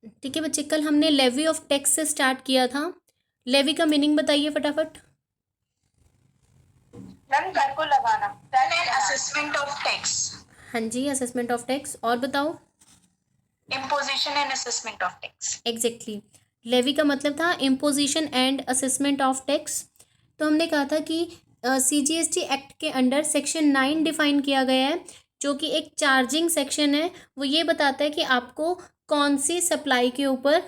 ठीक है बच्चे, कल हमने लेवी ऑफ टैक्स से स्टार्ट किया था। लेवी का मीनिंग बताइए फटाफट। मैम कर को लगाना, असेसमेंट ऑफ टैक्स। हाँ जी, असेसमेंट ऑफ टैक्स। और बताओ। Imposition and assessment of tax. Exactly. Levy का मतलब था imposition and assessment of tax. तो हमने कहा था कि CGST एक्ट के अंडर सेक्शन 9 डिफाइन किया गया है, जो कि एक चार्जिंग सेक्शन है। वो ये बताता है कि आपको कौन सी सप्लाई के ऊपर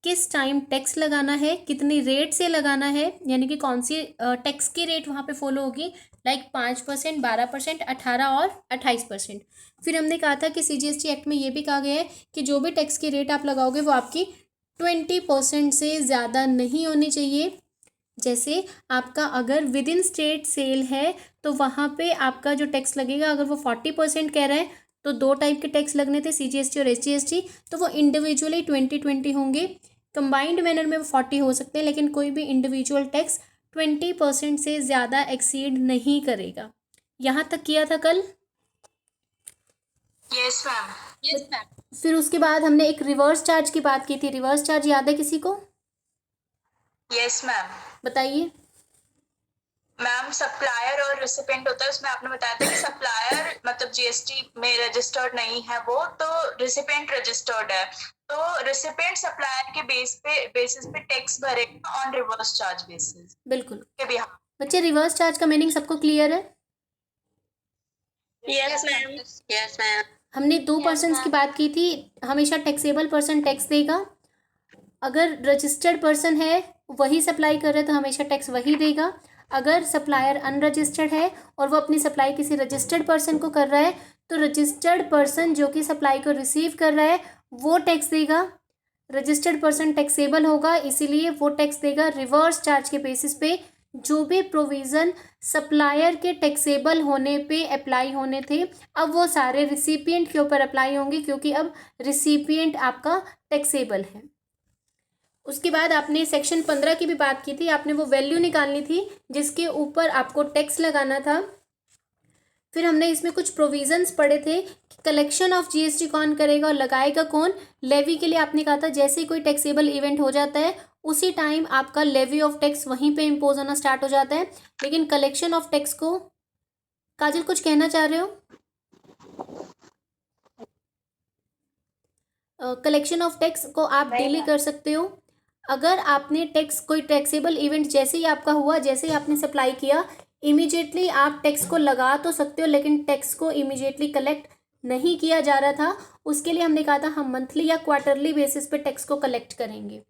किस टाइम टैक्स लगाना है, कितनी रेट से लगाना है, यानी कि कौन सी टैक्स की रेट वहाँ पे फॉलो होगी, लाइक 5%, 12%, 18 और 28%। फिर हमने कहा था कि CGST एक्ट में ये भी कहा गया है कि जो भी टैक्स की रेट आप लगाओगे वो आपकी 20% से ज़्यादा नहीं होनी चाहिए। जैसे आपका अगर विद इन स्टेट सेल है तो वहाँ पे आपका जो टैक्स लगेगा, अगर वो 40% कह रहा है तो दो टाइप के टैक्स लगने थे, CGST और SGST, तो वो इंडिविजुअली 20-20 होंगे। कंबाइंड मैनर में वो 40 हो सकते हैं, लेकिन कोई भी इंडिविजुअल टैक्स 20% से ज़्यादा एक्सीड नहीं करेगा। यहाँ तक किया था कल। Yes ma'am. Yes ma'am. फिर उसके बाद हमने एक रिवर्स चार्ज की बात की थी। रिवर्स चार्ज याद है किसी को? Yes ma'am. बताइए। मैम सप्लायर और रिसिपेंट होता है, उसमें आपने बताया था कि सप्लायर मतलब जीएसटी में रजिस्टर्ड नहीं है वो, तो रिसिपेंट रजिस्टर्ड है, तो रिसिपेंट सप्लायर के बेसिस पे टैक्स भरेगा ऑन रिवर्स चार्ज बेसिस। बिल्कुल के बिहाफ। बच्चे, रिवर्स चार्ज का मीनिंग सबको क्लियर है? Yes ma'am. Yes ma'am. हमने दो पर्सन्स की बात की थी। हमेशा टैक्सेबल पर्सन टैक्स देगा। अगर रजिस्टर्ड पर्सन है, वही सप्लाई कर रहा है, तो हमेशा टैक्स वही देगा। अगर सप्लायर अनरजिस्टर्ड है और वो अपनी सप्लाई किसी रजिस्टर्ड पर्सन को कर रहा है, तो रजिस्टर्ड पर्सन जो कि सप्लाई को रिसीव कर रहा है वो टैक्स देगा। रजिस्टर्ड पर्सन टैक्सेबल होगा, इसीलिए वो टैक्स देगा रिवर्स चार्ज के बेसिस पे। जो भी प्रोविज़न सप्लायर के टैक्सेबल होने पे अप्लाई होने थे, अब वो सारे रिसिपिएंट के ऊपर अप्लाई होंगे, क्योंकि अब रिसिपिएंट आपका टैक्सेबल है। उसके बाद आपने सेक्शन 15 की भी बात की थी। आपने वो वैल्यू निकालनी थी जिसके ऊपर आपको टैक्स लगाना था। फिर हमने इसमें कुछ प्रोविजंस पढ़े थे कि कलेक्शन ऑफ जीएसटी कौन करेगा और लगाएगा कौन। लेवी के लिए आपने कहा था जैसे ही कोई टैक्सेबल इवेंट हो जाता है उसी टाइम आपका लेवी ऑफ टैक्स वहीं पे इम्पोज होना स्टार्ट हो जाता है। लेकिन कलेक्शन ऑफ टैक्स को, काजल कुछ कहना चाह रहे हो? कलेक्शन ऑफ टैक्स को आप डिले कर सकते हो। अगर आपने टैक्स, कोई टैक्सेबल इवेंट जैसे ही आपका हुआ, जैसे ही आपने सप्लाई किया, इमीडिएटली आप टैक्स को लगा तो सकते हो, लेकिन टैक्स को इमीडिएटली कलेक्ट नहीं किया जा रहा था। उसके लिए हमने कहा था हम मंथली या क्वार्टरली बेसिस पे टैक्स को कलेक्ट करेंगे।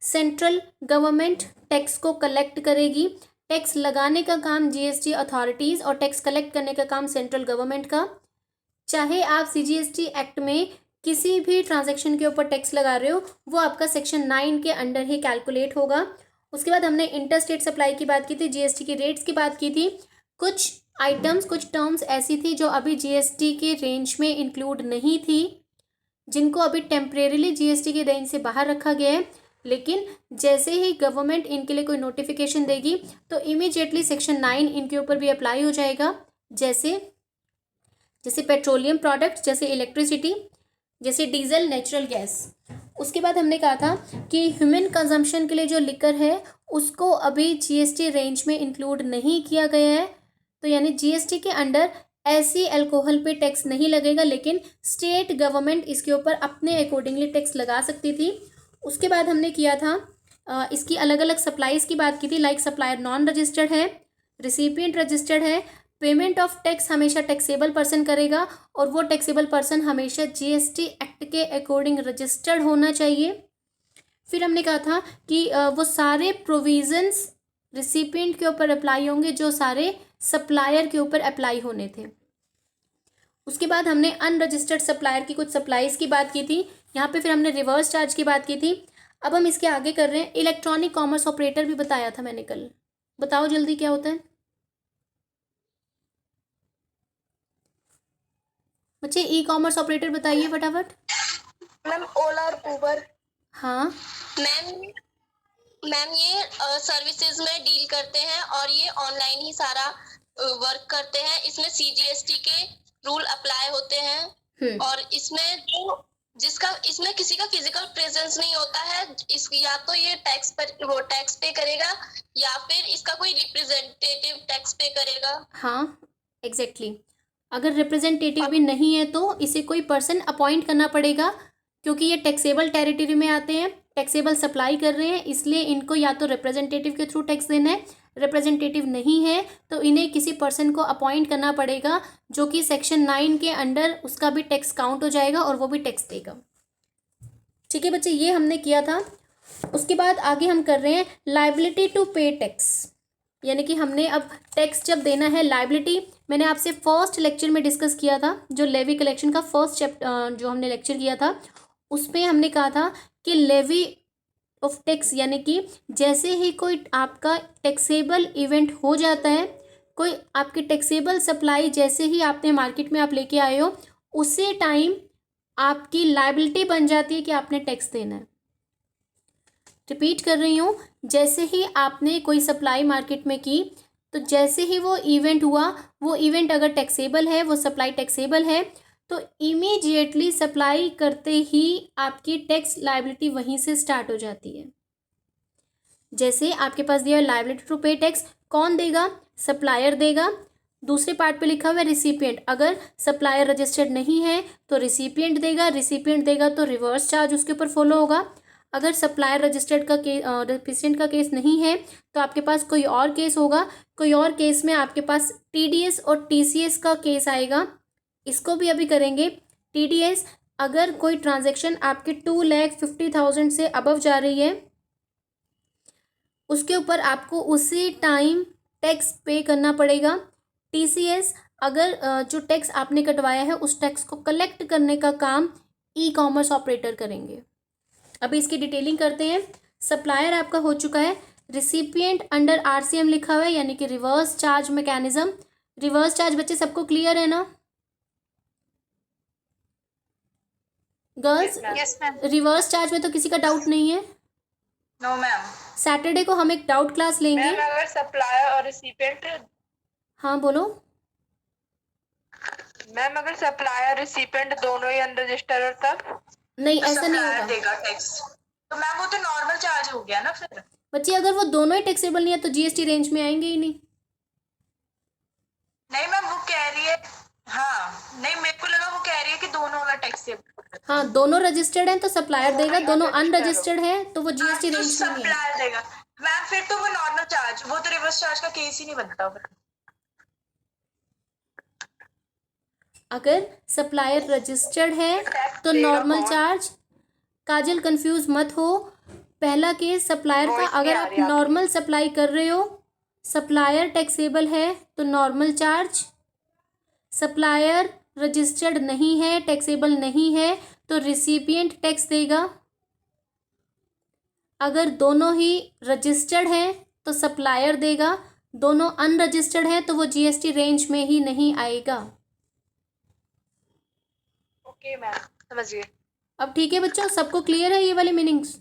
सेंट्रल गवर्नमेंट टैक्स को कलेक्ट करेगी। टैक्स लगाने का काम जीएसटी अथॉरिटीज़ और टैक्स कलेक्ट करने का काम सेंट्रल गवर्नमेंट का। चाहे आप CGST एक्ट में किसी भी ट्रांजैक्शन के ऊपर टैक्स लगा रहे हो, वो आपका सेक्शन 9 के अंडर ही कैलकुलेट होगा। उसके बाद हमने इंटर स्टेट सप्लाई की बात की थी, GST की रेट्स की बात की थी। कुछ आइटम्स, कुछ टर्म्स ऐसी थी जो अभी GST के रेंज में इंक्लूड नहीं थी, जिनको अभी टेम्परेरीली GST की रेंज से बाहर रखा गया है। लेकिन जैसे ही गवर्नमेंट इनके लिए कोई नोटिफिकेशन देगी तो इमीडिएटली सेक्शन 9 इनके ऊपर भी अप्लाई हो जाएगा। जैसे पेट्रोलियम प्रोडक्ट्स, जैसे इलेक्ट्रिसिटी, जैसे डीजल, नेचुरल गैस। उसके बाद हमने कहा था कि ह्यूमन कंजम्पशन के लिए जो लिकर है उसको अभी GST रेंज में इंक्लूड नहीं किया गया है। तो यानी GST के अंडर ऐसी अल्कोहल पे टैक्स नहीं लगेगा, लेकिन स्टेट गवर्नमेंट इसके ऊपर अपने अकॉर्डिंगली टैक्स लगा सकती थी। उसके बाद हमने किया था इसकी अलग अलग सप्लाईज की बात की थी, लाइक सप्लायर नॉन रजिस्टर्ड है, रिसिपिएंट रजिस्टर्ड है। पेमेंट ऑफ टैक्स हमेशा टैक्सेबल पर्सन करेगा और वो टैक्सेबल पर्सन हमेशा GST एक्ट के अकॉर्डिंग रजिस्टर्ड होना चाहिए। फिर हमने कहा था कि वो सारे प्रोविजंस रिसिपिएंट के ऊपर अप्लाई होंगे जो सारे सप्लायर के ऊपर अप्लाई होने थे। उसके बाद हमने अनरजिस्टर्ड सप्लायर की कुछ सप्लाईज की बात की थी। यहाँ पे फिर हमने रिवर्स चार्ज की बात की थी। अब हम इसके आगे कर रहे हैं। इलेक्ट्रॉनिक कॉमर्स ऑपरेटर भी बताया था मैंने कल। बताओ जल्दी क्या होता है बच्चे? ई-कॉमर्स ऑपरेटर बताइए फटाफट। मैम ओला और उबर। हाँ मैम ये सर्विसेज में डील करते हैं और ये ऑनलाइन ही सारा वर्क करते हैं। इसमें CGST के रूल अप्लाई होते हैं और इसमें जो जिसका इसमें किसी का फिजिकल प्रेजेंस नहीं होता है, इस या तो ये टैक्स पर वो टैक्स पे करेगा या फिर इसका कोई रिप्रेजेंटेटिव टैक्स पे करेगा। हाँ एग्जैक्टली अगर रिप्रेजेंटेटिव भी नहीं है तो इसे कोई पर्सन अपॉइंट करना पड़ेगा, क्योंकि ये टैक्सेबल टेरिटरी में आते हैं, टैक्सेबल सप्लाई कर रहे हैं, इसलिए इनको या तो रिप्रेजेंटेटिव के थ्रू टैक्स देना है। रिप्रेजेंटेटिव नहीं है तो इन्हें किसी पर्सन को अपॉइंट करना पड़ेगा, जो कि सेक्शन 9 के अंडर उसका भी टैक्स काउंट हो जाएगा और वो भी टैक्स देगा। ठीक है बच्चे, ये हमने किया था। उसके बाद आगे हम कर रहे हैं लाइबिलिटी टू पे टैक्स, यानी कि हमने अब टैक्स जब देना है लाइबिलिटी, मैंने आपसे फर्स्ट लेक्चर में डिस्कस किया था, जो लेवी कलेक्शन का फर्स्ट चैप्टर जो हमने लेक्चर किया था उसमें हमने कहा था कि लेवी ऑफ टैक्स, यानी कि जैसे ही कोई आपका टैक्सेबल इवेंट हो जाता है, कोई आपकी टैक्सेबल सप्लाई जैसे ही आपने मार्केट में आप लेके आए हो, उसी टाइम आपकी लाइबिलिटी बन जाती है कि आपने टैक्स देना है। रिपीट कर रही हूँ, जैसे ही आपने कोई सप्लाई मार्केट में की, तो जैसे ही वो इवेंट हुआ, वो इवेंट अगर टैक्सेबल है, वो सप्लाई टैक्सेबल है, तो इमीडिएटली सप्लाई करते ही आपकी टैक्स लाइबिलिटी वहीं से स्टार्ट हो जाती है। जैसे आपके पास दिया लाइबिलिटी टू पे टैक्स, कौन देगा? सप्लायर देगा। दूसरे पार्ट पे लिखा हुआ है रिसिपिएंट, अगर सप्लायर रजिस्टर्ड नहीं है तो रिसिपिएंट देगा, रिसिपिएंट देगा तो रिवर्स चार्ज उसके ऊपर फॉलो होगा। अगर सप्लायर रजिस्टर्ड का रेसिपिएंट का केस नहीं है तो आपके पास कोई और केस होगा, कोई और केस में आपके पास टीडीएस और टीसीएस का केस आएगा। इसको भी अभी करेंगे। टीडीएस, अगर कोई ट्रांजैक्शन आपके 2,50,000 से अबव जा रही है, उसके ऊपर आपको उसी टाइम टैक्स पे करना पड़ेगा। टीसीएस, अगर जो टैक्स आपने कटवाया है उस टैक्स को कलेक्ट करने का काम ई कॉमर्स ऑपरेटर करेंगे। अभी इसकी डिटेलिंग करते हैं। सप्लायर आपका हो चुका है। रिसिपिएंट अंडर आरसीएम लिखा हुआ है, यानी कि reverse charge mechanism. Reverse charge बच्चे सबको क्लियर है ना girls? Yes ma'am. Reverse charge में तो किसी का डाउट नहीं है। No ma'am. सैटरडे को हम एक डाउट क्लास लेंगे। मैम अगर सप्लायर और रिसिपिएंट, हाँ बोलो। मैम अगर सप्लायर रिसिपिएंट दोनों ही अनरजिस्टर्ड हो तब नहीं, ऐसा नहीं सप्लायर होगा देगा टैक्स। तो मैम वो तो नॉर्मल चार्ज हो गया ना फिर। बच्चे, अगर वो दोनों ही टैक्सेबल नहीं है तो जीएसटी रेंज में आएंगे ही नहीं। नहीं मैम वो कह रही है, हाँ नहीं मेरे को लगा वो कह रही है कि दोनों अगर टैक्सेबल। हाँ, दोनों रजिस्टर्ड हैं तो सप्लायर देगा, दोनों अनरजिस्टर्ड हैं तो वो जीएसटी तो रेंज में नहीं है। सप्लायर देगा मैम, फिर तो वो नॉर्मल चार्ज, वो तो रिवर्स चार्ज का केस ही नहीं बनता फिर। अगर सप्लायर रजिस्टर्ड है तो नॉर्मल चार्ज। काजल कंफ्यूज मत हो, पहला केस सप्लायर का, अगर आप नॉर्मल सप्लाई कर रहे हो, सप्लायर टैक्सेबल है तो नॉर्मल चार्ज। सप्लायर रजिस्टर्ड नहीं है, टैक्सेबल नहीं है तो रिसिपिएंट टैक्स देगा। अगर दोनों ही रजिस्टर्ड हैं तो सप्लायर देगा, दोनों अनरजिस्टर्ड हैं तो वो जीएसटी रेंज में ही नहीं आएगा। ओके मैम, समझ गए। अब ठीक है बच्चों, सबको क्लियर है ये वाली meanings?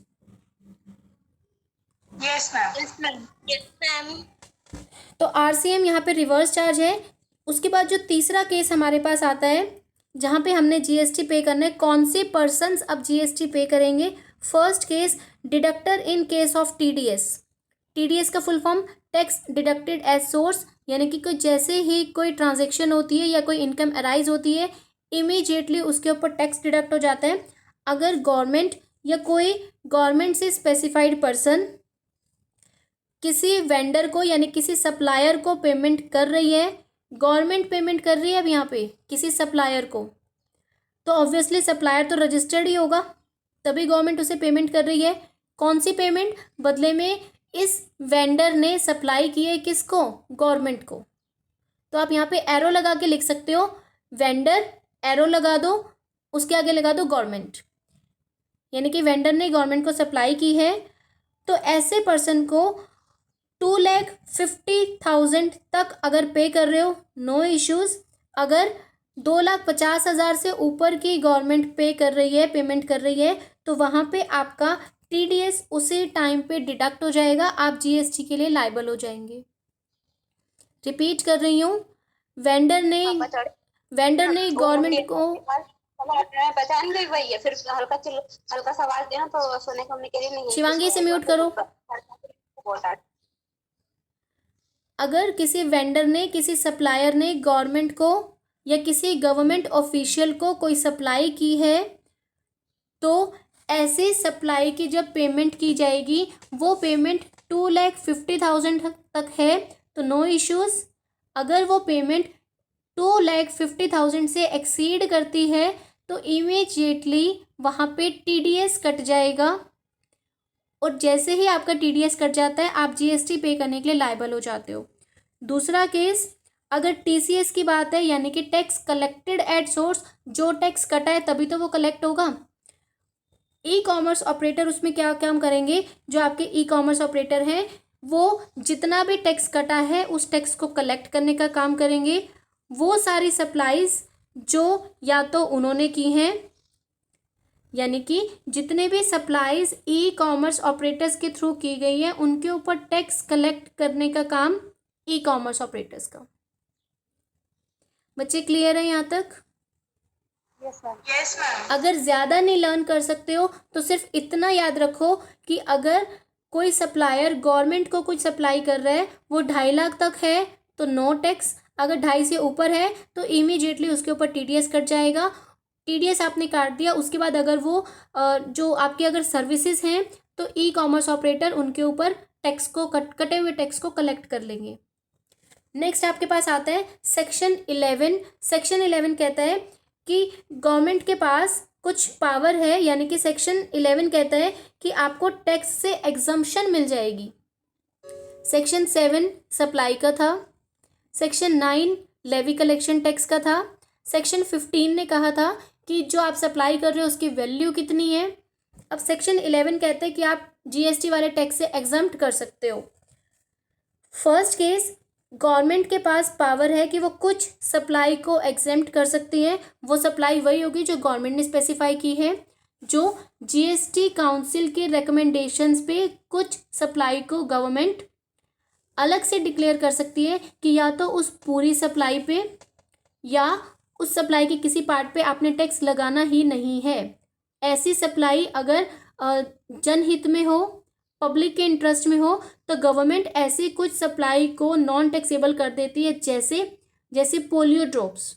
Yes ma'am. Yes ma'am. Yes ma'am. तो आरसीएम यहाँ पे रिवर्स चार्ज है। उसके बाद जो तीसरा केस हमारे पास आता है, जहाँ पे हमने जीएसटी पे करना है, कौन से पर्सन्स अब जीएसटी पे करेंगे? First case, deductor in case of TDS. TDS का full form tax deducted as source, यानी कि कोई जैसे ही कोई ट्रांजैक्शन होती है या कोई इनकम अराइज होती है, इमीडिएटली उसके ऊपर टैक्स डिडक्ट हो जाता है। अगर गवर्नमेंट या कोई गवर्नमेंट से स्पेसिफाइड पर्सन किसी वेंडर को यानी किसी सप्लायर को पेमेंट कर रही है, गवर्नमेंट पेमेंट कर रही है अब यहाँ पे किसी सप्लायर को, तो ऑब्वियसली सप्लायर तो रजिस्टर्ड ही होगा, तभी गवर्नमेंट उसे पेमेंट कर रही है। कौन सी पेमेंट? बदले में इस वेंडर ने सप्लाई की है किसको? गवर्नमेंट को। तो आप यहाँ पे एरो लगा के लिख सकते हो, वेंडर एरो लगा दो, उसके आगे लगा दो गवर्नमेंट, यानी कि वेंडर ने गवर्नमेंट को सप्लाई की है। तो ऐसे पर्सन को 2,50,000 तक अगर पे कर रहे हो, नो इश्यूज़। अगर 2,50,000 से ऊपर की गवर्नमेंट पे कर रही है, पेमेंट कर रही है, तो वहाँ पे आपका टीडीएस उसी टाइम पे डिडक्ट हो जाएगा, आप जीएसटी के लिए लायबल हो जाएंगे। रिपीट कर रही हूँ, वेंडर ने गवर्नमेंट को मैं पहचान गई वही है। फिर हल्का सा आवाज देना तो सोने को हमने के लिए नहीं। शिवांगी से म्यूट करो। अगर किसी वेंडर ने, किसी सप्लायर ने गवर्नमेंट को या किसी गवर्नमेंट ऑफिशियल को कोई सप्लाई की है, तो ऐसे सप्लाई की जब पेमेंट की जाएगी, वो पेमेंट 2,50,000 तक है तो नो इश्यूज़। अगर वो पेमेंट 2,50,000 से एक्सीड करती है तो इमीडिएटली वहाँ पे TDS कट जाएगा, और जैसे ही आपका TDS कट जाता है आप GST पे करने के लिए लायबल हो जाते हो। दूसरा केस, अगर TCS की बात है, यानी कि टैक्स कलेक्टेड एट सोर्स, जो टैक्स कटा है तभी तो वो कलेक्ट होगा। ई-कॉमर्स ऑपरेटर उसमें क्या काम करेंगे, जो आपके ई-कॉमर्स ऑपरेटर हैं वो जितना भी टैक्स कटा है उस टैक्स को कलेक्ट करने का काम करेंगे। वो सारी सप्लाईज जो या तो उन्होंने की हैं, यानी कि जितने भी सप्लाईज ई-कॉमर्स ऑपरेटर्स के थ्रू की गई हैं उनके ऊपर टैक्स कलेक्ट करने का काम ई-कॉमर्स ऑपरेटर्स का। बच्चे क्लियर है यहाँ तक? Yes ma'am. अगर ज़्यादा नहीं लर्न कर सकते हो तो सिर्फ इतना याद रखो कि अगर कोई सप्लायर गवर्नमेंट को कुछ सप्लाई कर रहा है, वो 2.5 लाख तक है तो नो टैक्स। अगर 2.5 से ऊपर है तो इमीडिएटली उसके ऊपर TDS कट जाएगा। TDS आपने काट दिया, उसके बाद अगर वो जो आपकी अगर सर्विसेज हैं तो ई-कॉमर्स ऑपरेटर उनके ऊपर टैक्स को कटे हुए टैक्स को कलेक्ट कर लेंगे। नेक्स्ट आपके पास आता है सेक्शन 11। सेक्शन 11 कहता है कि गवर्नमेंट के पास कुछ पावर है, यानी कि सेक्शन 11 कहता है कि आपको टैक्स से एग्जम्पशन मिल जाएगी। सेक्शन 7 सप्लाई का था, सेक्शन 9 लेवी कलेक्शन टैक्स का था, सेक्शन 15 ने कहा था कि जो आप सप्लाई कर रहे हो उसकी वैल्यू कितनी है। अब सेक्शन 11 कहते हैं कि आप GST वाले टैक्स से एग्जम्प्ट कर सकते हो। फर्स्ट केस, गवर्नमेंट के पास पावर है कि वो कुछ सप्लाई को एग्जेम्प्ट कर सकती है। वो सप्लाई वही होगी जो गवर्नमेंट ने स्पेसिफाई की है। जो GST काउंसिल के रिकमेंडेशंस पे कुछ सप्लाई को गवर्नमेंट अलग से डिक्लेयर कर सकती है कि या तो उस पूरी सप्लाई पे या उस सप्लाई के किसी पार्ट पे आपने टैक्स लगाना ही नहीं है। ऐसी सप्लाई अगर जनहित में हो, पब्लिक के इंटरेस्ट में हो, तो गवर्नमेंट ऐसी कुछ सप्लाई को नॉन टैक्सेबल कर देती है, जैसे पोलियो ड्रॉप्स।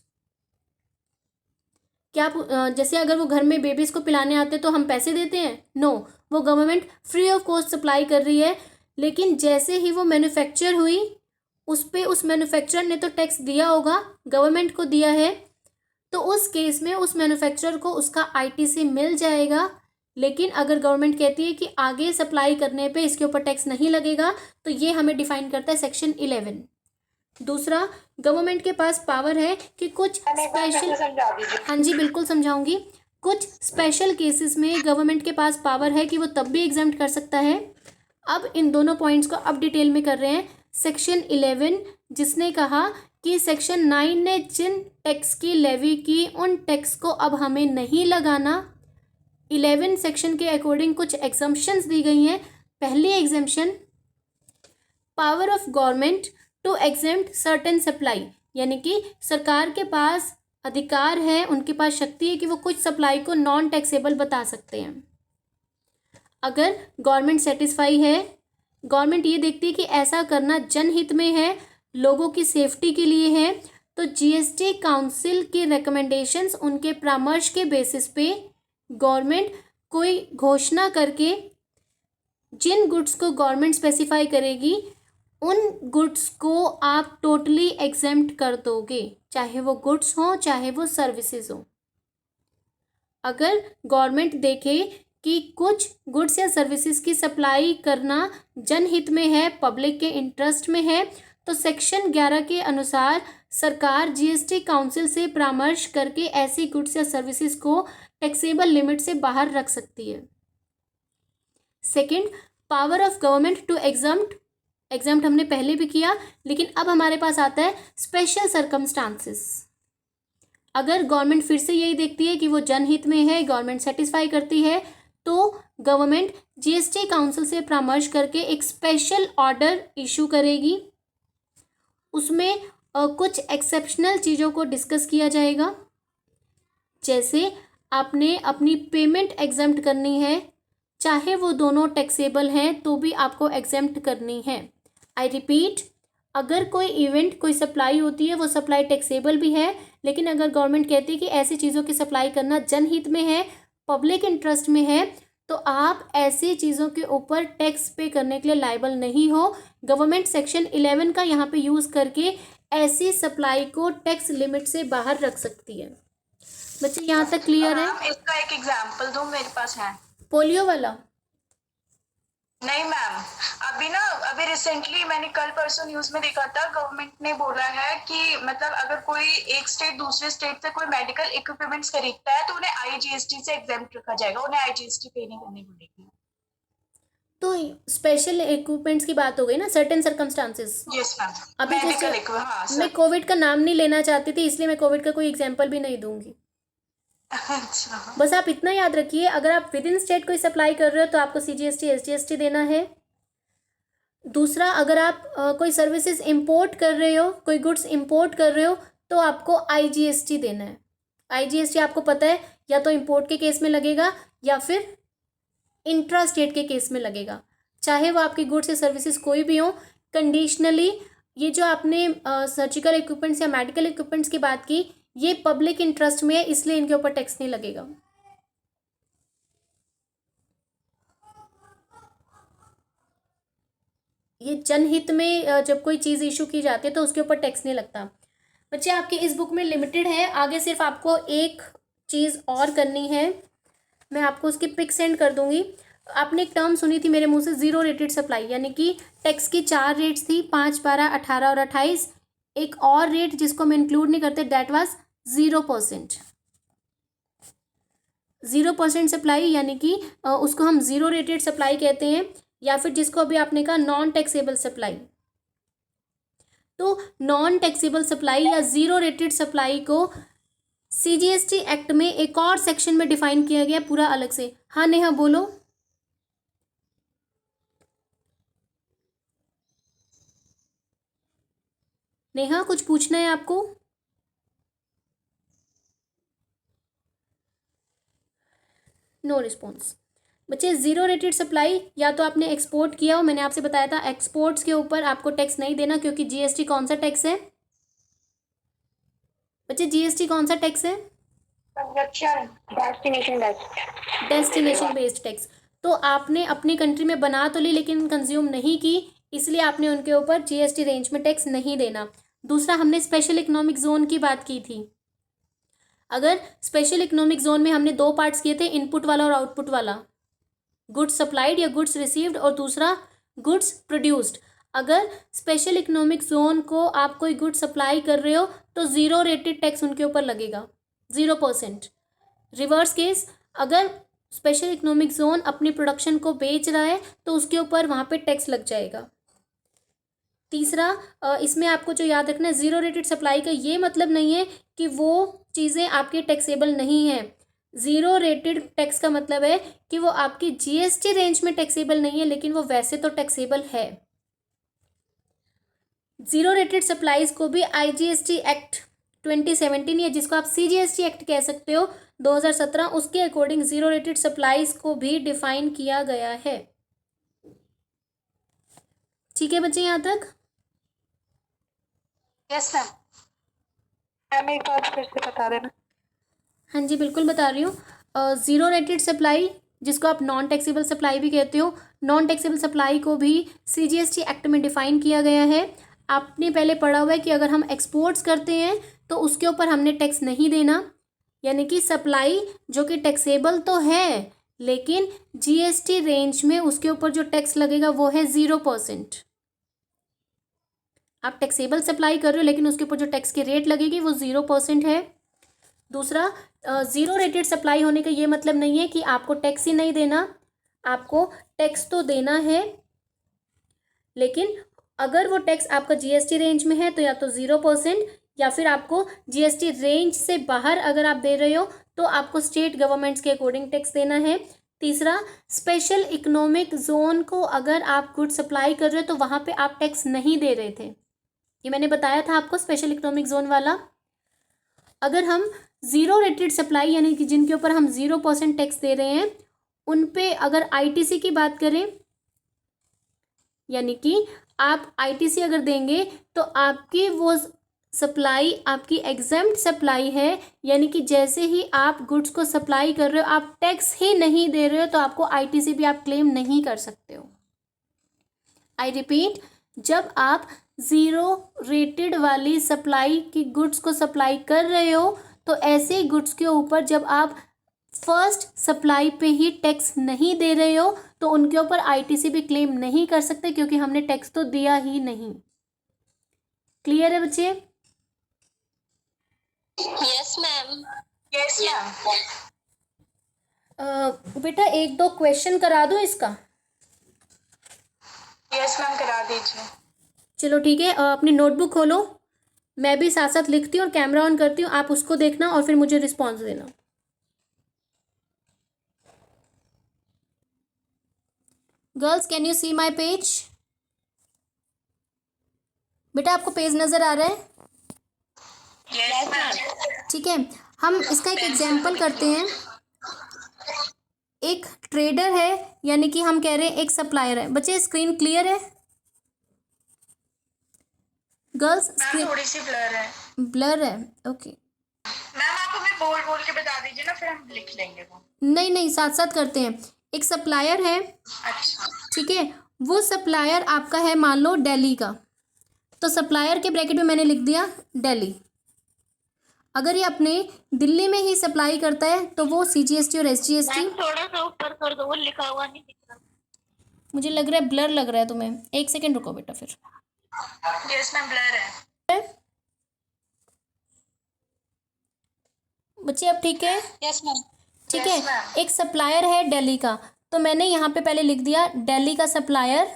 क्या जैसे अगर वो घर में बेबीज़ को पिलाने आते तो हम पैसे देते हैं? नो, वो government free of cost supply कर रही है। लेकिन जैसे ही वो मैन्युफैक्चर हुई उस पे उस मैन्युफैक्चरर ने तो टैक्स दिया होगा, गवर्नमेंट को दिया है, तो उस केस में उस मैन्युफैक्चरर को उसका ITC मिल जाएगा। लेकिन अगर गवर्नमेंट कहती है कि आगे सप्लाई करने पे इसके ऊपर टैक्स नहीं लगेगा, तो ये हमें डिफाइन करता है सेक्शन 11। दूसरा, गवर्नमेंट के पास पावर है कि कुछ स्पेशल, हाँ जी बिल्कुल समझाऊंगी, कुछ स्पेशल केसेस में गवर्नमेंट के पास पावर है कि वो तब भी एग्जम्प्ट कर सकता है। अब इन दोनों पॉइंट्स को अब डिटेल में कर रहे हैं। सेक्शन 11 जिसने कहा कि सेक्शन 9 ने जिन टैक्स की लेवी की उन टैक्स को अब हमें नहीं लगाना। 11 सेक्शन के अकॉर्डिंग कुछ एग्जम्पशंस दी गई हैं। पहली exemption, power of government to exempt certain supply, यानी कि सरकार के पास अधिकार है, उनके पास शक्ति है कि वो कुछ सप्लाई को नॉन टैक्सेबल बता सकते हैं। अगर गवर्नमेंट सेटिस्फाई है, गवर्नमेंट ये देखती है कि ऐसा करना जनहित में है, लोगों की सेफ्टी के लिए है, तो GST काउंसिल की रिकमेंडेशंस, उनके परामर्श के बेसिस पे गवर्नमेंट कोई घोषणा करके जिन गुड्स को गवर्नमेंट स्पेसिफाई करेगी उन गुड्स को आप टोटली एग्जेम्प्ट कर दोगे, चाहे वो गुड्स हो चाहे वो सर्विसेज हो। अगर गवर्नमेंट देखे कि कुछ गुड्स या सर्विसेज की सप्लाई करना जनहित में है, पब्लिक के इंटरेस्ट में है, तो सेक्शन 11 के अनुसार सरकार GST काउंसिल से परामर्श करके ऐसी गुड्स या सर्विसेज को टैक्सेबल लिमिट से बाहर रख सकती है। Second, power of government to exempt हमने पहले भी किया, लेकिन अब हमारे पास आता है स्पेशल सर्कमस्टांसेस। अगर गवर्नमेंट फिर से यही देखती है कि वो जनहित में है, गवर्नमेंट सेटिस्फाई करती है, तो गवर्नमेंट GST काउंसिल से परामर्श करके एक स्पेशल ऑर्डर इशू करेगी। उसमें कुछ एक्सेप्शनल चीज़ों को डिस्कस किया जाएगा। जैसे आपने अपनी पेमेंट एग्जम्प्ट करनी है, चाहे वो दोनों टैक्सेबल हैं तो भी आपको एग्जम्प्ट करनी है। आई रिपीट, अगर कोई इवेंट, कोई सप्लाई होती है, वो सप्लाई टैक्सेबल भी है, लेकिन अगर गवर्नमेंट कहती है कि ऐसी चीज़ों की सप्लाई करना जनहित में है, पब्लिक इंटरेस्ट में है, तो आप ऐसी चीज़ों के ऊपर टैक्स पे करने के लिए लायबल नहीं हो। गवर्नमेंट सेक्शन 11 का यहाँ पे यूज़ करके ऐसी सप्लाई को टैक्स लिमिट से बाहर रख सकती है। बच्चे यहाँ तक क्लियर है? मैम इसका एक एग्जांपल दूं, मेरे पास है। पोलियो वाला? नहीं मैम, अभी रिसेंटली मैंने कल परसों न्यूज में देखा था, गवर्नमेंट ने बोला है कि मतलब अगर कोई एक स्टेट दूसरे स्टेट से कोई मेडिकल इक्विपमेंट्स खरीदता है तो उन्हें आईजीएसटी से एग्जेम्प्ट रखा जाएगा, उन्हें आईजीएसटी पे नहीं करनी पड़ेगी। तो स्पेशल इक्विपमेंट्स की बात हो गई ना, सर्टेन सर्कमस्टांसेस। यस मैम, अभी मेडिकल जैसे हाँ मैं कोविड का नाम नहीं लेना चाहती थी, इसलिए मैं कोविड का कोई एग्जाम्पल भी नहीं दूंगी। अच्छा बस आप इतना याद रखिए, अगर आप विद इन स्टेट कोई सप्लाई कर रहे हो तो आपको सीजीएसटी एसजीएसटी देना है। दूसरा, अगर आप कोई सर्विसेज इंपोर्ट कर रहे हो, कोई गुड्स इंपोर्ट कर रहे हो, तो आपको आईजीएसटी देना है। आईजीएसटी आपको पता है, या तो इंपोर्ट के केस में लगेगा या फिर इंट्रा स्टेट के केस में लगेगा, चाहे वो आपकी गुड्स या सर्विसेज कोई भी हो। कंडीशनली ये जो आपने सर्जिकल इक्विपमेंट्स या मेडिकल इक्विपमेंट्स की बात की, ये पब्लिक इंटरेस्ट में है, इसलिए इनके ऊपर टैक्स नहीं लगेगा। ये जनहित में जब कोई चीज़ इशू की जाती है तो उसके ऊपर टैक्स नहीं लगता। बच्चे आपकी इस बुक में लिमिटेड है, आगे सिर्फ आपको एक चीज़ और करनी है, मैं आपको उसकी पिक सेंड कर दूंगी। आपने एक टर्म सुनी थी मेरे मुंह से, जीरो रेटेड सप्लाई, यानी कि टैक्स की 4 रेट्स थी, 5, 12, 18 और 28। एक और रेट जिसको हम इंक्लूड नहीं करते, दैट वाज 0%। 0% सप्लाई, यानी कि उसको हम जीरो रेटेड सप्लाई कहते हैं, या फिर जिसको अभी आपने कहा नॉन टैक्सेबल सप्लाई। तो नॉन टैक्सेबल सप्लाई या जीरो रेटेड सप्लाई को सीजीएसटी एक्ट में एक और सेक्शन में डिफाइन किया गया पूरा अलग से। हाँ नेहा बोलो। नेहा कुछ पूछना है आपको? No response. बच्चे जीरो रेटेड सप्लाई, या तो आपने एक्सपोर्ट किया हो, मैंने आपसे बताया था एक्सपोर्ट्स के ऊपर आपको टैक्स नहीं देना, क्योंकि जीएसटी कौन सा टैक्स है बच्चे? जीएसटी कौन सा टैक्स है? Destination based tax. तो आपने अपनी कंट्री में बना तो ली लेकिन कंज्यूम नहीं की, इसलिए आपने उनके ऊपर जीएसटी रेंज में टैक्स नहीं देना। दूसरा, हमने स्पेशल इकोनॉमिक जोन की बात की थी। अगर स्पेशल इकोनॉमिक जोन में हमने 2 पार्ट्स किए थे, इनपुट वाला और आउटपुट वाला, गुड्स सप्लाइड या गुड्स रिसीव्ड, और दूसरा गुड्स प्रोड्यूस्ड। अगर स्पेशल इकोनॉमिक जोन को आप कोई गुड सप्लाई कर रहे हो तो जीरो रेटेड टैक्स उनके ऊपर लगेगा, 0%। रिवर्स केस, अगर स्पेशल इकोनॉमिक जोन अपनी प्रोडक्शन को बेच रहा है तो उसके ऊपर वहाँ पे टैक्स लग जाएगा। तीसरा, इसमें आपको जो याद रखना है, जीरो रेटेड सप्लाई का ये मतलब नहीं है कि वो चीज़ें आपके टैक्सेबल नहीं हैं। जीरो रेटेड टैक्स का मतलब है कि वो आपकी जीएसटी रेंज में टैक्सेबल नहीं है, लेकिन वो वैसे तो टैक्सेबल है। जीरो रेटेड सप्लाईज को भी आईजीएसटी एक्ट 2017, या जिसको आप सीजीएसटी एक्ट कह सकते हो, 2017, उसके अकॉर्डिंग जीरो रेटेड सप्लाईज को भी डिफाइन किया गया है। ठीक है बच्चे यहाँ तक? Yes ma'am. मैम एक बार फिर से बता देना। हाँ जी बिल्कुल बता रही हूँ। ज़ीरो रेटेड सप्लाई, जिसको आप नॉन टैक्सेबल सप्लाई भी कहते हो, नॉन टैक्सेबल सप्लाई को भी सीजीएसटी एक्ट में डिफाइन किया गया है। आपने पहले पढ़ा हुआ है कि अगर हम एक्सपोर्ट्स करते हैं तो उसके ऊपर हमने टैक्स नहीं देना, यानी कि सप्लाई जो कि टैक्सेबल तो है लेकिन जीएसटी रेंज में उसके ऊपर जो टैक्स लगेगा वो है 0%। आप टैक्सेबल सप्लाई कर रहे हो लेकिन उसके ऊपर जो टैक्स की रेट लगेगी वो 0% है। दूसरा, ज़ीरो रेटेड सप्लाई होने का ये मतलब नहीं है कि आपको टैक्स ही नहीं देना, आपको टैक्स तो देना है, लेकिन अगर वो टैक्स आपका जीएसटी रेंज में है तो या तो 0%, या फिर आपको जीएसटी रेंज से बाहर अगर आप दे रहे हो तो आपको स्टेट गवर्नमेंट्स के अकॉर्डिंग टैक्स देना है। तीसरा, स्पेशल इकोनॉमिक जोन को अगर आप गुड सप्लाई कर रहे हो तो वहाँ पे आप टैक्स नहीं दे रहे थे, ये मैंने बताया था आपको स्पेशल इकोनॉमिक जोन वाला। अगर हम ज़ीरो रेटेड सप्लाई यानी कि जिनके ऊपर हम 0% टैक्स दे रहे हैं उन पे अगर आईटीसी की बात करें, यानी कि आप आईटीसी अगर देंगे तो आपकी वो सप्लाई आपकी एग्जम्प्ट सप्लाई है, यानी कि जैसे ही आप गुड्स को सप्लाई कर रहे हो आप टैक्स ही नहीं दे रहे हो तो आपको आईटीसी भी आप क्लेम नहीं कर सकते हो। आई रिपीट, जब आप ज़ीरो रेटेड वाली सप्लाई की गुड्स को सप्लाई कर रहे हो तो ऐसे गुड्स के ऊपर जब आप फर्स्ट सप्लाई पे ही टैक्स नहीं दे रहे हो तो उनके ऊपर आईटीसी भी क्लेम नहीं कर सकते, क्योंकि हमने टैक्स तो दिया ही नहीं। क्लियर है बच्चे? Yes ma'am. Yes ma'am. बेटा एक दो क्वेश्चन करा दो इसका। यस मैम, करा दीजिए। चलो ठीक है, अपनी नोटबुक खोलो, मैं भी साथ साथ लिखती हूँ और कैमरा ऑन करती हूँ, आप उसको देखना और फिर मुझे रिस्पॉन्स देना। Girls can you see my page? बेटा आपको पेज नज़र आ रहा है? Yes ma'am. ठीक है, हम इसका एक एग्जाम्पल करते हैं। एक ट्रेडर है, यानी कि हम कह रहे हैं एक सप्लायर है। बच्चे स्क्रीन क्लियर है? गर्ल्स मैम स्क्रीन थोड़ी सी ब्लर है। ब्लर है, ओके। मैम आप हमें बोल बोल के बता दीजिए ना, फिर हम लिख लेंगे वो। नहीं नहीं, साथ साथ करते हैं। एक सप्लायर है, अच्छा। ठीक है, वो सप्लायर आपका है मान लो दिल्ली का, तो सप्लायर के ब्रैकेट में मैंने लिख दिया दिल्ली। अगर ये अपने दिल्ली में ही सप्लाई करता है तो वो सीजीएसटी और एसजीएसटी। थोड़ा सा ऊपर कर दो, वो लिखा हुआ नहीं दिख रहा। मुझे लग रहा है ब्लर लग रहा है तुम्हें, एक सेकंड रुको बेटा फिर। यस मैम, ब्लर है। बच्चे अब ठीक है? Yes ma'am. ठीक Yes, है, ma'am. एक सप्लायर है दिल्ली का, तो मैंने यहाँ पे पहले लिख दिया दिल्ली का सप्लायर,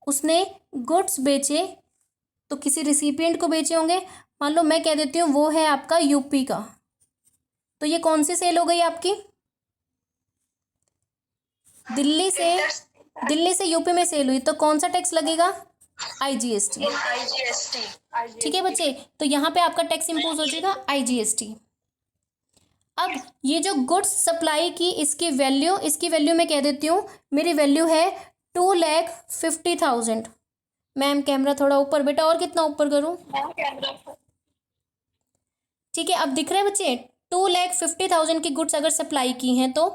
उसने गुड्स बेचे तो किसी रिसिपिएंट को बेचे होंगे। मान लो मैं कह देती हूँ वो है आपका यूपी का, तो ये कौन सी सेल हो गई आपकी? दिल्ली से यूपी में सेल हुई, तो कौन सा टैक्स लगेगा? आईजीएसटी। आईजीएसटी। ठीक है बच्चे, तो यहाँ पे आपका टैक्स इम्पोज हो जाएगा आईजीएसटी। अब ये जो गुड्स सप्लाई की इसकी वैल्यू मैं कह देती हूँ, मेरी वैल्यू है 2,50,000। मैम कैमरा थोड़ा ऊपर बेटा, और कितना ऊपर करूँ? ठीक है, अब दिख रहा है बच्चे? 2,50,000 की गुड्स अगर सप्लाई की हैं तो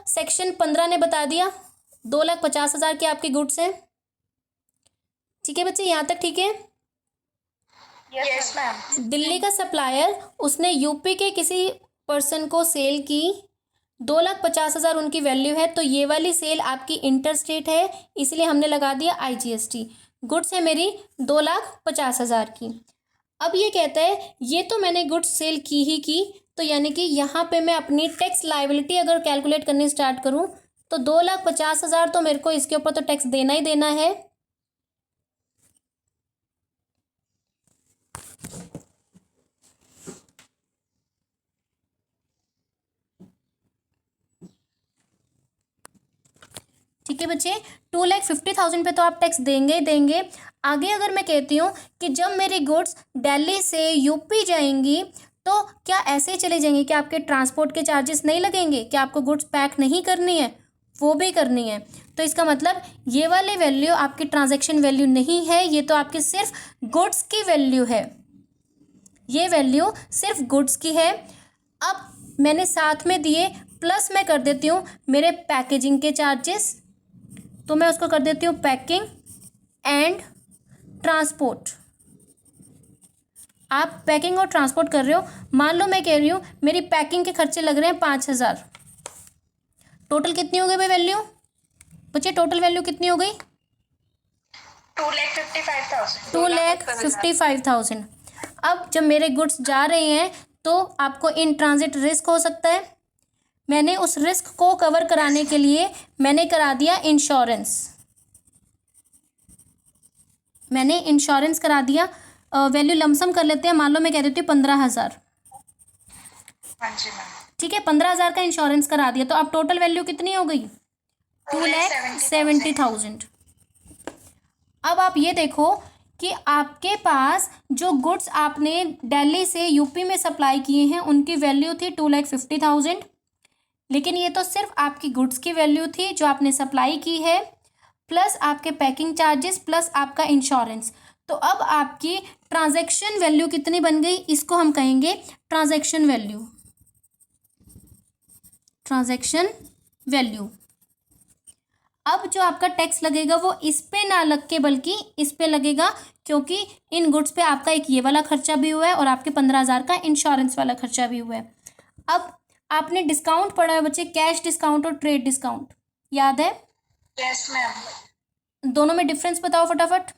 सेक्शन 15 ने बता दिया 2,50,000 के आपके गुड्स हैं। ठीक है बच्चे, यहाँ तक ठीक है? Yes ma'am. दिल्ली का सप्लायर उसने यूपी के किसी पर्सन को सेल की, 2,50,000 उनकी वैल्यू है, तो ये वाली सेल आपकी इंटर स्टेट है, इसलिए हमने लगा दिया आईजीएसटी। गुड्स है मेरी 2,50,000 की। अब ये कहता है ये तो मैंने गुड्स सेल की ही की, तो यानी कि यहाँ पे मैं अपनी टैक्स लायबिलिटी अगर कैलकुलेट करनी स्टार्ट करूँ तो 2,50,000 तो मेरे को इसके ऊपर तो टैक्स देना ही देना है। ठीक है बच्चे, 2,50,000 पे तो आप टैक्स देंगे ही देंगे। आगे अगर मैं कहती हूँ कि जब मेरी गुड्स दिल्ली से यूपी जाएंगी तो क्या ऐसे ही चले जाएंगे कि आपके ट्रांसपोर्ट के चार्जेस नहीं लगेंगे? क्या आपको गुड्स पैक नहीं करनी है? वो भी करनी है। तो इसका मतलब ये वाली वैल्यू आपकी ट्रांजैक्शन वैल्यू नहीं है, ये तो आपकी सिर्फ गुड्स की वैल्यू है। ये वैल्यू सिर्फ गुड्स की है। अब मैंने साथ में दिए प्लस मैं कर देती हूँ मेरे पैकेजिंग के चार्जेस, तो मैं उसको कर देती हूँ पैकिंग एंड ट्रांसपोर्ट। आप पैकिंग और ट्रांसपोर्ट कर रहे हो, मान लो मैं कह रही हूँ मेरी पैकिंग के खर्चे लग रहे हैं 5,000। टोटल कितनी हो गई भाई वैल्यू? बच्चे टोटल वैल्यू कितनी हो गई? 2,55,000। 2,55,000। अब जब मेरे गुड्स जा रहे हैं तो आपको इन ट्रांजिट रिस्क हो सकता है, मैंने उस रिस्क को कवर कराने के लिए मैंने करा दिया इंश्योरेंस। मैंने इंश्योरेंस करा दिया। वैल्यू लमसम कर लेते हैं, मान लो मैं कह देती हूँ 15,000। हाँ जी मैम। ठीक है, 15,000 का इंश्योरेंस करा दिया, तो अब टोटल वैल्यू कितनी हो गई? 2,70,000। अब आप ये देखो कि आपके पास जो गुड्स आपने दिल्ली से यूपी में सप्लाई किए हैं उनकी वैल्यू थी 2,50,000, लेकिन ये तो सिर्फ आपकी गुड्स की वैल्यू थी जो आपने सप्लाई की है, प्लस आपके पैकिंग चार्जेस, प्लस आपका इंश्योरेंस। तो अब आपकी ट्रांजैक्शन वैल्यू कितनी बन गई, इसको हम कहेंगे ट्रांजैक्शन वैल्यू। Transaction value. अब जो आपका टैक्स लगेगा वो इस पे ना लग के बल्कि इस पे लगेगा, क्योंकि इन गुड्स पे आपका एक ये वाला खर्चा भी हुआ है और आपके 15,000 का इंश्योरेंस वाला खर्चा भी हुआ है। अब आपने डिस्काउंट पढ़ा है बच्चे, कैश डिस्काउंट और ट्रेड डिस्काउंट, याद है? Yes ma'am. दोनों में डिफरेंस बताओ फटाफट।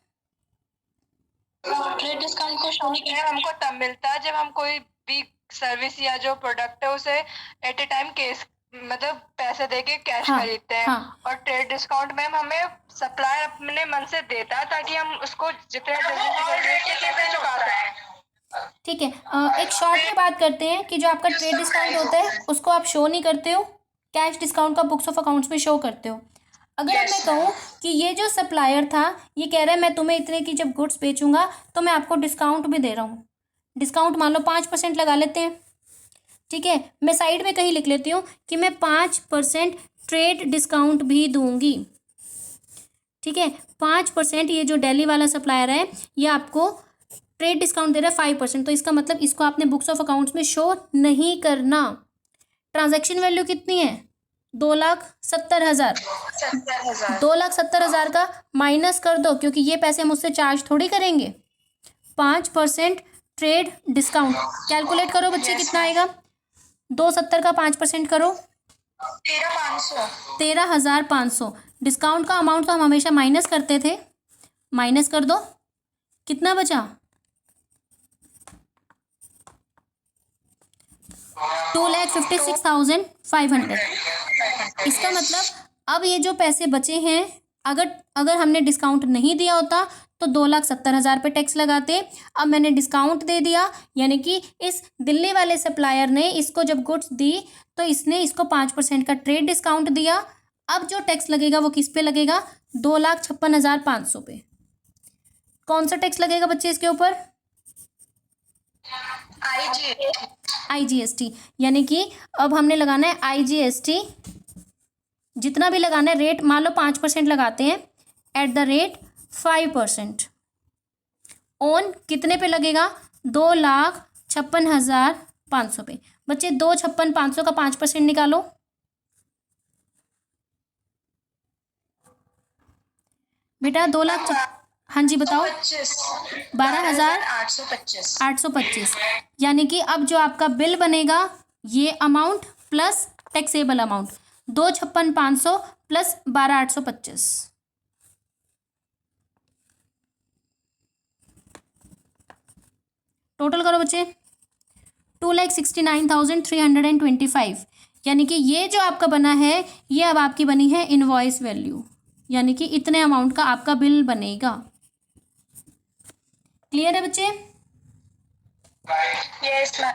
ट्रेड डिस्काउंट को शो नहीं मैम हमको तब मिलता है जब हम कोई भी सर्विस या जो प्रोडक्ट है उसे एट ए टाइम केस मतलब पैसे देके कैश हाँ, खरीदते हैं। हाँ। और ट्रेड डिस्काउंट मैम हमें सप्लायर अपने मन से देता है ताकि हम उसको जितने जल्दी चुका सकें। ठीक है, एक शॉर्ट में बात करते हैं कि जो आपका ट्रेड डिस्काउंट होता है उसको आप शो नहीं करते हो, कैश डिस्काउंट का बुक्स ऑफ अकाउंट्स में शो करते हो। अगर अब मैं कहूँ कि ये जो सप्लायर था ये कह रहा है मैं तुम्हें इतने की जब गुड्स बेचूंगा तो मैं आपको डिस्काउंट भी दे रहा हूँ, डिस्काउंट मान लो 5% लगा लेते हैं, ठीक है, मैं साइड में कहीं लिख लेती हूँ कि मैं 5% ट्रेड डिस्काउंट भी दूंगी, ठीक है। 5% ये जो दिल्ली वाला सप्लायर है ये आपको ट्रेड डिस्काउंट दे रहा है 5%, तो इसका मतलब इसको आपने बुक्स ऑफ अकाउंट्स में शो नहीं करना। ट्रांजैक्शन वैल्यू कितनी है? 2,70,000। 2,70,000 का माइनस कर दो, क्योंकि ये पैसे मुझसे चार्ज थोड़ी करेंगे। 5% ट्रेड डिस्काउंट, कैलकुलेट करो बच्चे कितना आएगा। 270 का 5% करो 13,500। डिस्काउंट का अमाउंट तो हम हमेशा माइनस करते थे, माइनस कर दो, कितना बचा? 2,56,500। इसका मतलब अब ये जो पैसे बचे हैं अगर हमने डिस्काउंट नहीं दिया होता तो 2,70,000 पे टैक्स लगाते। अब मैंने डिस्काउंट दे दिया, यानी कि इस दिल्ली वाले सप्लायर ने इसको जब गुड्स दी तो इसने इसको 5% का ट्रेड डिस्काउंट दिया। अब जो टैक्स लगेगा वो किस पे लगेगा? 2,56,500 पे। कौन सा टैक्स लगेगा बच्चे इसके ऊपर? IGST, यानी कि अब हमने लगाना है IGST, जितना भी लगाना है रेट, मान लो 5% लगाते हैं, एट द रेट 5%। ऑन कितने पे लगेगा? 2,56,500 पे। बच्चे 2,56,500 का 5% निकालो। बेटा 2 लाख, हाँ जी बताओ। 12,825, यानी कि अब जो आपका बिल बनेगा ये amount plus taxable amount 2,56,500 plus 12,825। Total करो बच्चे 2,69,325, यानी कि ये जो आपका बना है ये अब आपकी बनी है इनवॉइस वैल्यू, यानी कि इतने अमाउंट का आपका बिल बनेगा। क्लियर है बच्चे? Yes ma'am.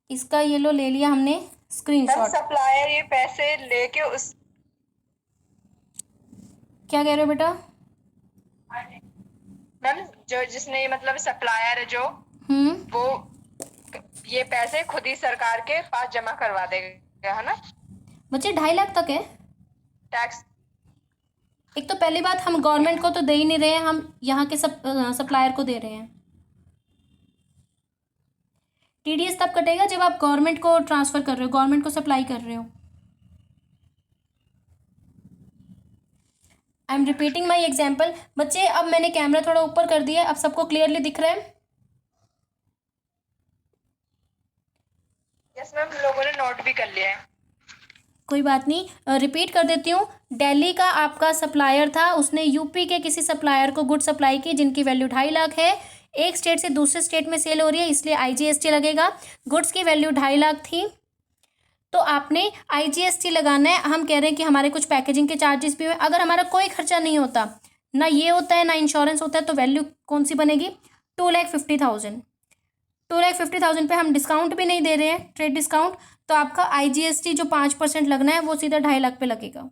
इसका ये लो ले लिया हमने स्क्रीनशॉट। सप्लायर ये पैसे लेके उस क्या कह रहे हो बेटा? मैम जो जिसने मतलब सप्लायर है जो वो ये पैसे खुद ही सरकार के पास जमा करवा देगा, है ना बच्चे? 2.5 लाख तक है टैक्स। एक तो पहली बात हम गवर्नमेंट को तो दे ही नहीं रहे हैं, हम यहाँ के सप्लायर को दे रहे हैं। TDS तब कटेगा जब आप गवर्नमेंट को ट्रांसफ़र कर रहे हो, गवर्नमेंट को सप्लाई कर रहे हो। I am repeating my example. बच्चे अब मैंने कैमरा थोड़ा ऊपर कर दिया, अब सबको क्लियरली दिख रहा है? यस मैम, लोगों ने नोट भी कर लिया है। कोई बात नहीं, रिपीट कर देती हूँ। दिल्ली का आपका सप्लायर था, उसने यूपी के किसी सप्लायर को गुड सप्लाई की जिनकी वैल्यू 2.5 लाख है। एक स्टेट से दूसरे स्टेट में सेल हो रही है इसलिए IGST लगेगा। गुड्स की वैल्यू 2.5 लाख थी तो आपने IGST लगाना है। हम कह रहे हैं कि हमारे कुछ पैकेजिंग के चार्जेस भी हुए। अगर हमारा कोई खर्चा नहीं होता, ना ये होता है ना इंश्योरेंस होता है, तो वैल्यू कौन सी बनेगी? 2,50,000। 2,50,000 पे हम डिस्काउंट भी नहीं दे रहे हैं, ट्रेड डिस्काउंट, तो आपका IGST जो 5% लगना है वो सीधा 2.5 लाख पे लगेगा।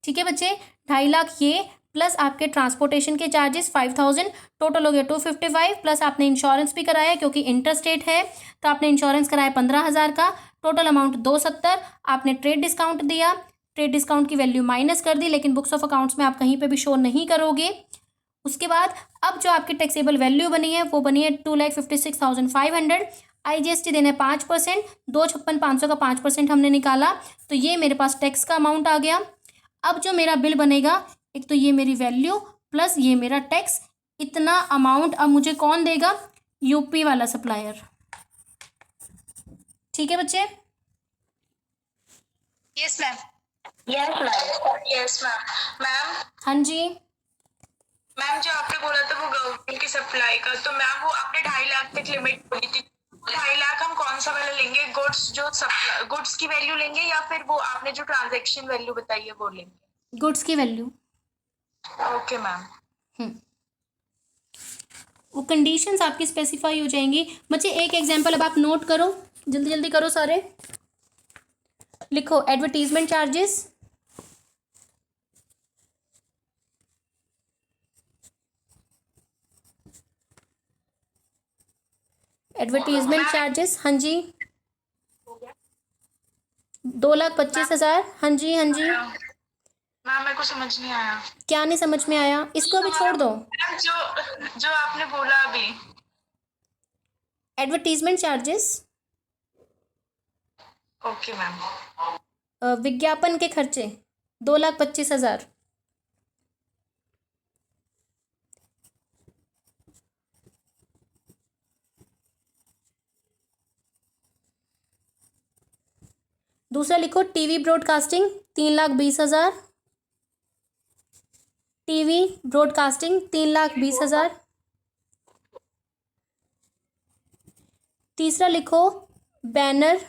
ठीक है बच्चे? 2.5 लाख ये प्लस आपके ट्रांसपोर्टेशन के चार्जेस 5000, टोटल हो गया 255, प्लस आपने इंश्योरेंस भी कराया क्योंकि इंटरस्टेट है तो आपने इंश्योरेंस कराया 15,000 का, टोटल अमाउंट 270। आपने ट्रेड डिस्काउंट दिया, ट्रेड डिस्काउंट की वैल्यू माइनस कर दी, लेकिन बुक्स ऑफ अकाउंट्स में आप कहीं पे भी शो नहीं करोगे। उसके बाद अब जो आपकी टैक्सेबल वैल्यू बनी है वो बनी है 2,56,500। IGST देना है 5%, 256,500 का 5% हमने निकाला तो ये मेरे पास टैक्स का अमाउंट आ गया। अब जो मेरा बिल बनेगा, एक तो ये मेरी वैल्यू प्लस ये मेरा टैक्स, इतना अमाउंट अब मुझे कौन देगा? यूपी वाला सप्लायर। ठीक है बच्चे? Yes ma'am. Yes ma'am. Yes ma'am. Ma'am हाँ जी। मैम जो आपने बोला था वो गवर्नमेंट की सप्लाई का, तो मैम वो आपने 2.5 लाख तक लिमिट बोली थी, 2.5 लाख हम कौन सा वाला लेंगे? गुड्स की वैल्यू लेंगे या फिर वो आपने जो ट्रांजैक्शन वैल्यू बताई है वो लेंगे? गुड्स की वैल्यू। Okay ma'am. वो कंडीशंस आपकी स्पेसिफाई हो जाएंगी। बच्चे एक एग्जांपल अब आप नोट करो, जल्दी जल्दी करो सारे। लिखो एडवर्टीजमेंट चार्जेस, एडवर्टीजमेंट चार्जेस। हाँ जी, 2,25,000। हाँ जी हाँ जी। मैम मेरे को समझ नहीं आया। क्या नहीं समझ में आया? इसको अभी छोड़ दो। मैम जो आपने बोला अभी, एडवर्टीजमेंट चार्जेस, ओके मैम। विज्ञापन के खर्चे 2,25,000। दूसरा लिखो टीवी ब्रॉडकास्टिंग 3,20,000। TV broadcasting 3,20,000। तीसरा लिखो बैनर,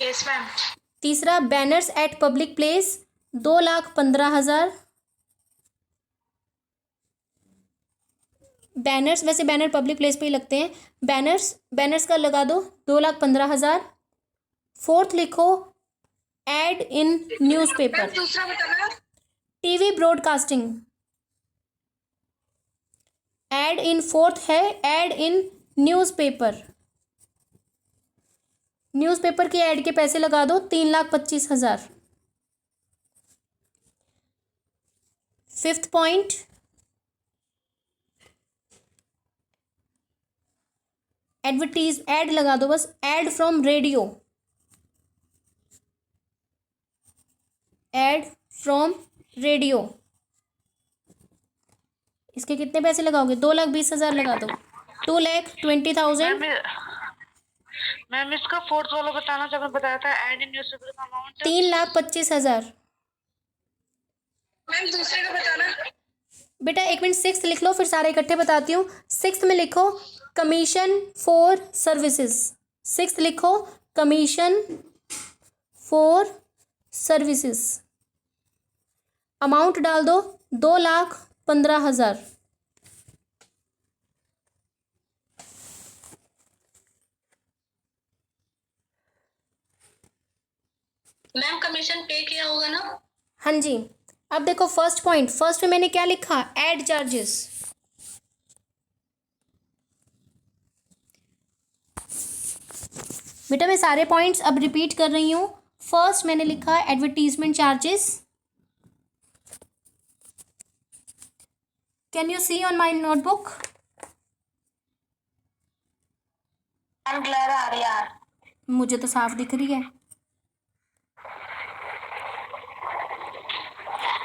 यस मैम। तीसरा banners eight public place 2,15,000। Banners, वैसे बैनर पब्लिक प्लेस पे ही लगते हैं। बैनर्स का लगा दो 2,15,000। फोर्थ लिखो एड इन न्यूज़पेपर। दूसरा बताना। टीवी ब्रॉडकास्टिंग एड इन, फोर्थ है एड इन न्यूज़पेपर। न्यूज़पेपर के ऐड के पैसे लगा दो 3,25,000। फिफ्थ पॉइंट एडवर्टीज, ऐड लगा दो बस, add from radio, add from radio. इसके कितने पैसे लगाओगे? 2,20,000 लगा दो। 2,20,000। मैम इसका फोर्थ वाला बताना जब मैं बताया था एड इन न्यूज़पेपर का अमाउंट 3,25,000। मैम दूसरे का बताना। बेटा एक मिनट, सिक्स्थ लिख लो फिर सारे इकट्ठे बताती हूँ। सिक्स्थ में लिखो कमीशन फॉर सर्विसेज। सिक्स्थ लिखो कमीशन फॉर सर्विसेज। अमाउंट डाल दो 2,15,000। मैम कमीशन पे किया होगा ना? हाँ जी। अब देखो फर्स्ट पॉइंट, फर्स्ट में मैंने क्या लिखा? Add charges. बेटा मैं सारे पॉइंट्स अब रिपीट कर रही हूँ। फर्स्ट मैंने लिखा advertisement charges. Can you see on my notebook? Clear आ रही है। मुझे तो साफ दिख रही है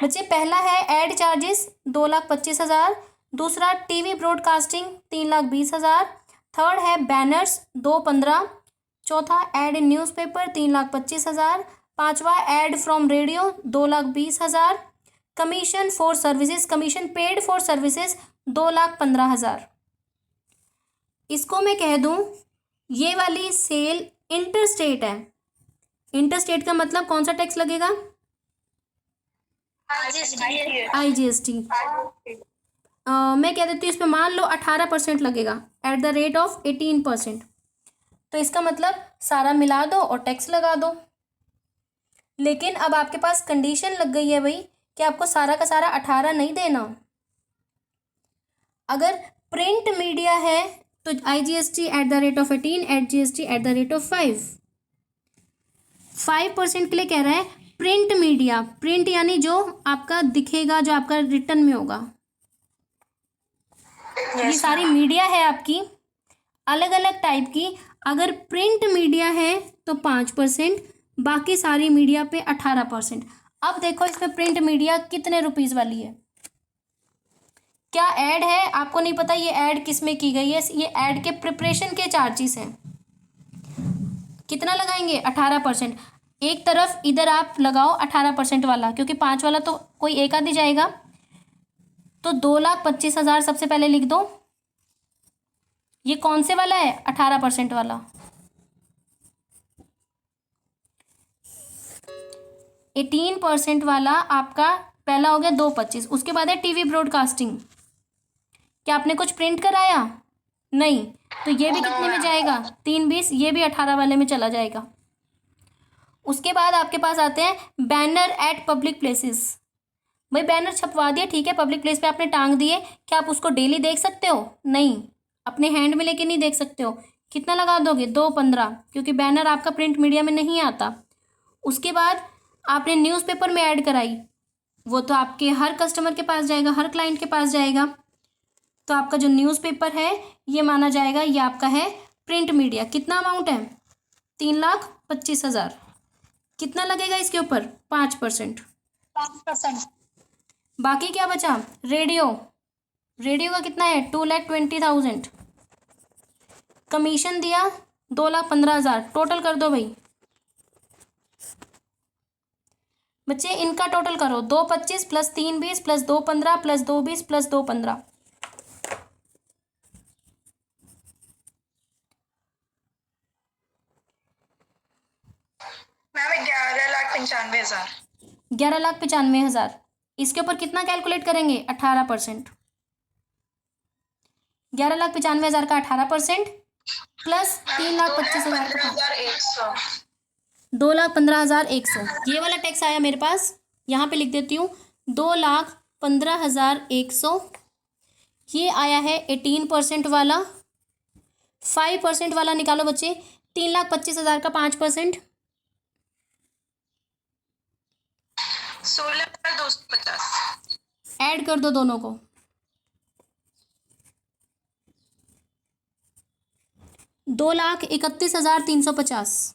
बच्चे। पहला है ऐड चार्जेस 2,25,000। दूसरा टीवी ब्रॉडकास्टिंग 3,20,000। थर्ड है बैनर्स 2,15,000। चौथा ऐड इन न्यूज़पेपर 3,25,000। पांचवा add from radio 2,20,000। Commission for services, commission paid for services 2,15,000। इसको मैं कह दूं ये वाली सेल इंटरस्टेट है। इंटरस्टेट का मतलब कौन सा टैक्स लगेगा? IGST। मैं कह देती हूँ इस पर मान लो 18% लगेगा एट द रेट ऑफ 18%। तो इसका मतलब सारा मिला दो और टैक्स लगा दो। लेकिन अब आपके पास कंडीशन लग गई है भाई कि आपको सारा का सारा 18 नहीं देना। अगर प्रिंट मीडिया है तो IGST@18, GST@5। 5% के लिए कह रहा है प्रिंट मीडिया, प्रिंट यानी जो आपका दिखेगा, जो आपका रिटर्न में होगा। ये सारी मीडिया है आपकी अलग अलग टाइप की। अगर प्रिंट मीडिया है तो 5%, बाकी सारी मीडिया पे 18%। अब देखो इसमें प्रिंट मीडिया कितने रुपीस वाली है। क्या ऐड है आपको नहीं पता, ये ऐड किस में की गई है, ये ऐड के प्रिपरेशन के चार्जेस हैं। कितना लगाएंगे 18%। एक तरफ इधर आप लगाओ 18% वाला, क्योंकि 5 वाला तो कोई एक आधी जाएगा, तो 2,25,000 सबसे पहले लिख दो। ये कौन से वाला है 18% वाला। 18% वाला आपका पहला हो गया 2,25। उसके बाद है टीवी ब्रॉडकास्टिंग। क्या आपने कुछ प्रिंट कराया? नहीं, तो ये भी कितने में जाएगा 3,20, ये भी 18 वाले में चला जाएगा। उसके बाद आपके पास आते हैं बैनर एट पब्लिक प्लेसेस। भाई बैनर छपवा दिया, ठीक है, पब्लिक प्लेस पे आपने टांग दिए, क्या आप उसको डेली देख सकते हो? नहीं, अपने हैंड में लेके नहीं देख सकते हो। कितना लगा दोगे 2,15, क्योंकि बैनर आपका प्रिंट मीडिया में नहीं आता। उसके बाद आपने न्यूज़पेपर में ऐड कराई, वो तो आपके हर कस्टमर के पास जाएगा, हर क्लाइंट के पास जाएगा, तो आपका जो न्यूज़पेपर है ये माना जाएगा, ये आपका है प्रिंट मीडिया। कितना अमाउंट है 3,25,000। कितना लगेगा इसके ऊपर 5%। 5%। बाकी क्या बचा? रेडियो, रेडियो का कितना है 2,20,000। कमीशन दिया 2,15,000। टोटल कर दो भाई बच्चे, इनका टोटल करो। 2,25 plus 3,20 plus 2,15 plus 2,20 plus 2,15। Ma'am 11,95,000। 11,95,000। इसके ऊपर कितना कैलकुलेट करेंगे 18%। 11,95,000 का 18% प्लस 3,25,000 का 15,100। 2,15,100। ये वाला टैक्स आया मेरे पास, यहाँ पे लिख देती हूँ 2,15,100। ये आया है 18% वाला। 5% वाला निकालो बच्चे, 3,25,000 का 5%। 16,250। ऐड कर दो दोनों को, 2,31,350।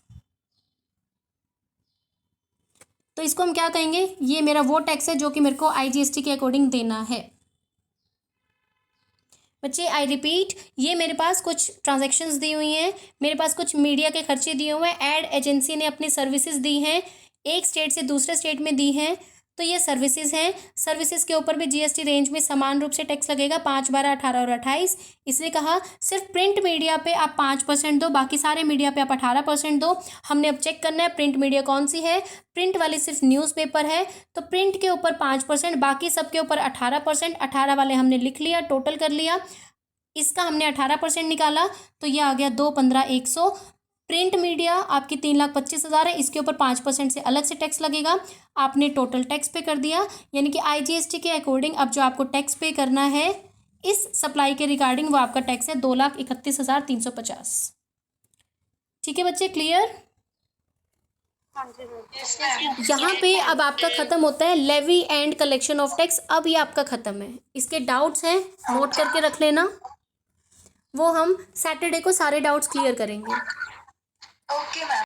तो इसको हम क्या कहेंगे, ये मेरा वो टैक्स है जो कि मेरे को IGST के अकॉर्डिंग देना है। बच्चे आई रिपीट, ये मेरे पास कुछ ट्रांजैक्शंस दी हुई हैं, मेरे पास कुछ मीडिया के खर्चे दिए हुए हैं, एड एजेंसी ने अपनी सर्विसेज दी हैं, एक स्टेट से दूसरे स्टेट में दी हैं, तो ये सर्विसेज हैं। सर्विसेज के ऊपर भी GST रेंज में समान रूप से टैक्स लगेगा 5, 12, 18 और 28। इसलिए कहा सिर्फ प्रिंट मीडिया पे आप 5% दो, बाकी सारे मीडिया पे आप 18% दो। हमने अब चेक करना है प्रिंट मीडिया कौन सी है। प्रिंट वाली सिर्फ न्यूज़पेपर है, तो प्रिंट के ऊपर 5%, बाकी सबके ऊपर 18%। 18 वाले हमने लिख लिया, टोटल कर लिया, इसका हमने 18% निकाला, तो ये आ गया 2,15,100। प्रिंट मीडिया आपकी 3,25,000 है, इसके ऊपर 5% से अलग से टैक्स लगेगा। आपने टोटल टैक्स पे कर दिया, यानी कि IGST के अकॉर्डिंग अब जो आपको टैक्स पे करना है इस सप्लाई के रिगार्डिंग, वो आपका टैक्स है 2,31,350। ठीक है बच्चे, क्लियर? यहाँ पे अब आपका खत्म होता है levy and collection of tax. अब ये आपका खत्म है। इसके डाउट्स हैं नोट करके रख लेना, वो हम सैटरडे को सारे डाउट्स क्लियर करेंगे। Okay ma'am.